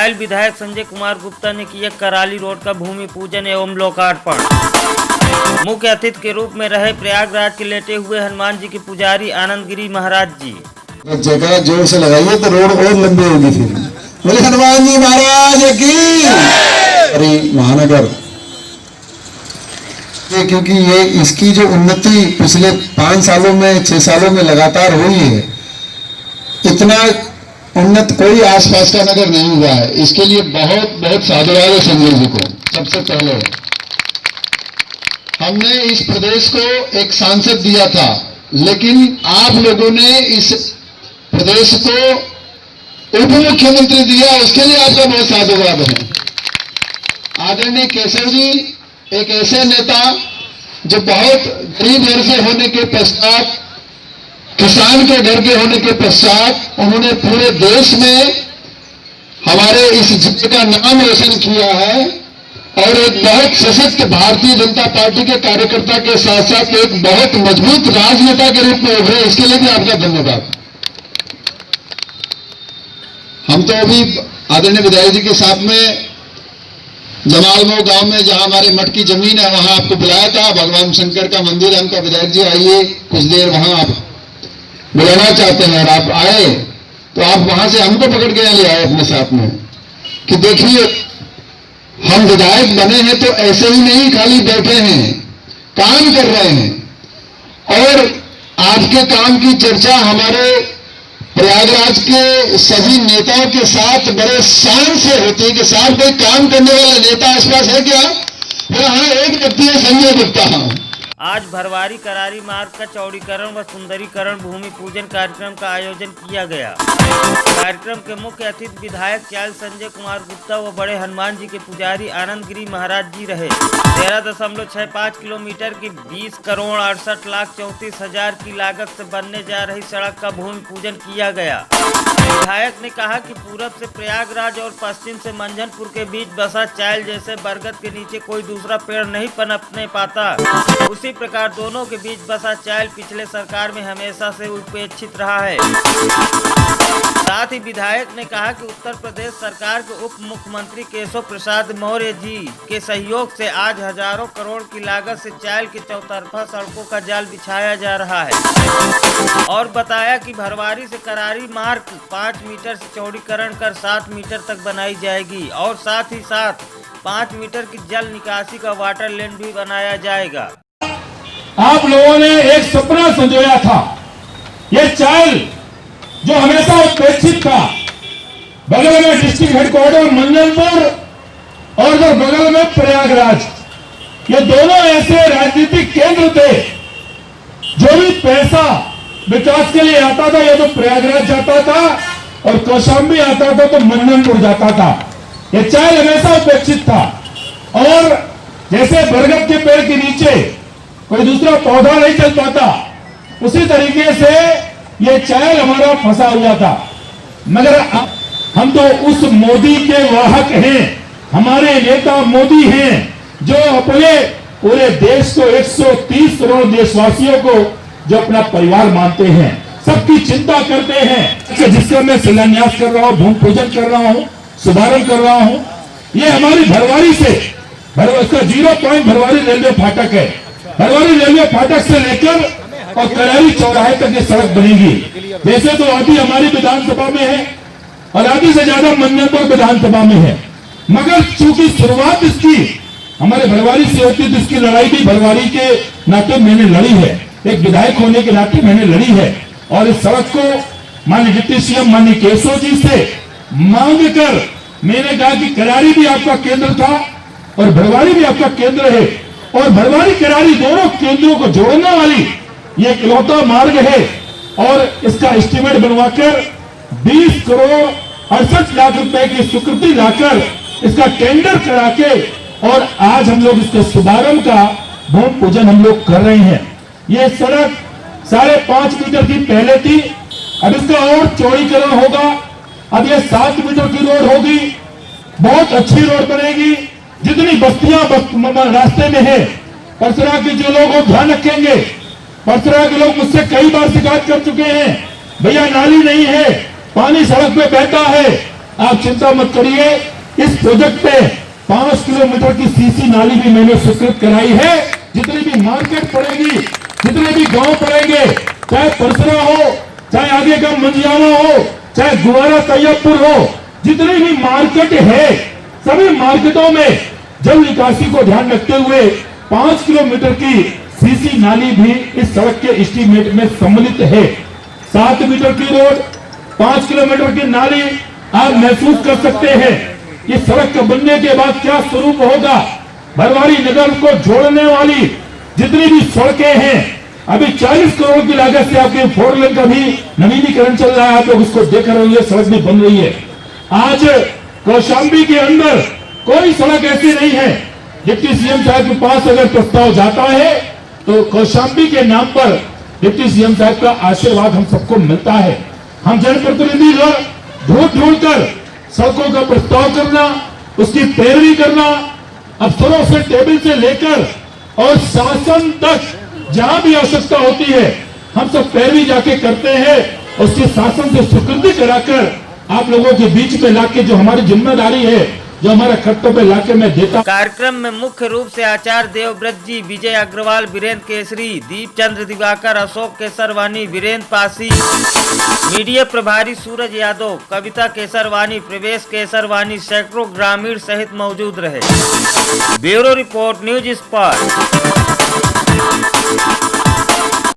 चायल विधायक संजय कुमार गुप्ता ने किया कराली रोड का भूमि पूजन एवं लोकार्पण। मुख्य अतिथि के रूप में रहे प्रयागराज के लेटे हुए हनुमान जी के पुजारी आनंद गिरी महाराज जी। जगह जोर से लगाइए तो रोड और लंबी होगी। फिर बोले हनुमान जी महाराज की। अरे महानगर क्योंकि ये इसकी जो उन्नति पिछले 5 सालों में 6 सालों में लगातार हुई है, इतना उन्नत कोई आसपास का नगर नहीं हुआ है। इसके लिए बहुत बहुत साधुवाद है संजय जी को। सबसे पहले हमने इस प्रदेश को एक सांसद दिया था, लेकिन आप लोगों ने इस प्रदेश को उप मुख्यमंत्री दिया, उसके लिए आपका बहुत साधुवाद है। आदरणीय केशव जी एक ऐसे नेता जो बहुत गरीब घर से होने के पश्चात, किसान के घर के होने के पश्चात उन्होंने पूरे देश में हमारे इस जिले का नाम रोशन किया है और एक बहुत सशक्त भारतीय जनता पार्टी के कार्यकर्ता के साथ साथ एक बहुत मजबूत राजनेता के रूप में उभरे। इसके लिए भी आपका धन्यवाद। हम तो अभी आदरणीय विधायक जी के साथ में जमालमऊ गांव में, जहां हमारे मठ की जमीन है, वहां आपको बुलाया था। भगवान शंकर का मंदिर है, हमका विधायक जी आइए कुछ देर वहां आप बुलाना चाहते हैं, और आप आए तो आप वहां से हमको पकड़ के ले आए अपने साथ में कि देखिए हम विधायक बने हैं तो ऐसे ही नहीं खाली बैठे हैं, काम कर रहे हैं। और आपके काम की चर्चा हमारे प्रयागराज के सभी नेताओं के साथ बड़े शान से होती है कि साहब कोई काम करने वाला नेता आसपास है क्या? हाँ, एक व्यक्ति है, संजय गुप्ता। आज भरवारी करारी मार्ग का चौड़ीकरण व सुंदरीकरण भूमि पूजन कार्यक्रम का आयोजन किया गया। कार्यक्रम के मुख्य अतिथि विधायक चायल संजय कुमार गुप्ता व बड़े हनुमान जी के पुजारी आनंद गिरी महाराज जी रहे। 13.65 किलोमीटर की 20,68,34,000 की लागत से बनने जा रही सड़क का भूमि पूजन किया गया। विधायक ने कहा कि पूरब से प्रयागराज और पश्चिम से मंझनपुर के बीच बसा चायल जैसे बरगद के नीचे कोई दूसरा पेड़ नहीं पनपने पाता, उसी प्रकार दोनों के बीच बसा चायल पिछले सरकार में हमेशा से उपेक्षित रहा है। साथ ही विधायक ने कहा कि उत्तर प्रदेश सरकार के उप मुख्यमंत्री केशव प्रसाद मौर्य जी के सहयोग से आज हजारों करोड़ की लागत से चायल की चौतरफा सड़कों का जाल बिछाया जा रहा है और बताया कि भरवारी से करारी मार्ग 5 मीटर से चौड़ीकरण कर 7 मीटर तक बनाई जाएगी और साथ ही साथ 5 मीटर की जल निकासी का वाटर लेन भी बनाया जाएगा। आप लोगों ने एक सपना संजोया था, ये चायल जो हमेशा उपेक्षित था, बगल में डिस्ट्रिक्ट हेडक्वार्टर मंझनपुर और जो बगल में प्रयागराज, ये दोनों ऐसे राजनीतिक केंद्र थे जो भी पैसा विकास के लिए आता था या तो प्रयागराज जाता था और कौशाम्बी आता था तो मंझनपुर जाता था। ये चायल हमेशा उपेक्षित था और जैसे बरगद के पेड़ के नीचे कोई दूसरा पौधा नहीं चल पाता, उसी तरीके से ये चायल हमारा फंसा हुआ था। मगर हम तो उस मोदी के वाहक हैं, हमारे नेता मोदी हैं जो अपने पूरे देश को 130 करोड़ देशवासियों को जो अपना परिवार मानते हैं, सबकी चिंता करते हैं। जिसका मैं शिलान्यास कर रहा हूं, भूमि पूजन कर रहा हूं, शुभारंभ कर रहा हूं, ये हमारी भरवारी से इसका 0 पॉइंट भरवारी रेलवे फाटक है। भरवारी रेलवे फाटक से लेकर और करारी चौराहे तक ये सड़क बनेगी। वैसे तो आधी हमारी विधानसभा में है और आधी से ज्यादा मंझनपुर विधानसभा में है, मगर चूंकि शुरुआत इसकी हमारे भरवारी से होती है तो इसकी लड़ाई भी भरवारी के नाते मैंने लड़ी है, एक विधायक होने के नाते मैंने लड़ी है। और इस सड़क को माननीय डिप्टी सीएम माननीय केशव जी से मांग कर मैंने कहा कि करारी भी आपका केंद्र था और भरवारी भी आपका केंद्र है और भरवारी करारी दोनों केंद्रों को जोड़ने वाली ये इकलौता मार्ग है और इसका एस्टीमेट बनवाकर 20 करोड़ 68 लाख रुपए की स्वीकृति लाकर इसका टेंडर करा के और आज हम लोग इसके शुभारंभ का भूमि पूजन हम लोग कर रहे हैं। ये सड़क 5.5 मीटर की पहले थी, अब इसका और चौड़ीकरण होगा। अब ये 7 मीटर की रोड होगी, बहुत अच्छी रोड बनेगी। जितनी बस्तियां रास्ते में है, परसरा के जो लोग ध्यान रखेंगे। परसरा के लोग मुझसे कई बार शिकायत कर चुके हैं, भैया नाली नहीं है, पानी सड़क पे बहता है, आप चिंता मत करिए, इस प्रोजेक्ट पे 5 किलोमीटर की सीसी नाली भी मैंने स्वीकृत कराई है। जितनी भी मार्केट पड़ेगी, जितने भी गांव पड़ेंगे, चाहे परसरा हो, चाहे आगे का मंजियावा हो, चाहे गुवारा तैयबपुर हो, जितनी भी मार्केट है, सभी मार्केटों में जल निकासी को ध्यान रखते हुए 5 किलोमीटर की सीसी नाली भी इस सड़क के एस्टीमेट में सम्मिलित है। 7 मीटर की रोड, 5 किलोमीटर की नाली, आप महसूस कर सकते हैं इस सड़क के बनने के बाद क्या स्वरूप होगा। भरवारी नगर को जोड़ने वाली जितनी भी सड़कें हैं, अभी 40 करोड़ की लागत से आपके 4 लेन का भी नवीनीकरण चल रहा है, आप लोग उसको देख रहे होंगे, सड़क भी बन रही है। आज कौशाम्बी के अंदर कोई सड़क ऐसी नहीं है। डिप्टी सीएम साहब के पास अगर प्रस्ताव जाता है तो कौशाम्बी के नाम पर डिप्टी सीएम साहब का आशीर्वाद हम सबको मिलता है। हम जनप्रतिनिधि लोग ढूंढ ढूंढ कर सड़कों का प्रस्ताव करना, उसकी पैरवी करना, अफसरों से टेबल से लेकर और शासन तक जहां भी आवश्यकता होती है हम सब पैरवी जाके करते हैं। उसके शासन से स्वीकृति कराकर आप लोगों के बीच में लाके जो हमारी जिम्मेदारी है, जो हमारा कर्तव्य लाके मैं देता। कार्यक्रम में मुख्य रूप से आचार्य देवव्रत जी, विजय अग्रवाल, वीरेंद्र केसरी, दीप चंद्र दिवाकर, अशोक केसरवानी, वीरेंद्र पासी, मीडिया प्रभारी सूरज यादव, कविता केसरवानी, प्रवेश केसरवानी, सैकड़ों ग्रामीण सहित मौजूद रहे। Bureau report, news spot.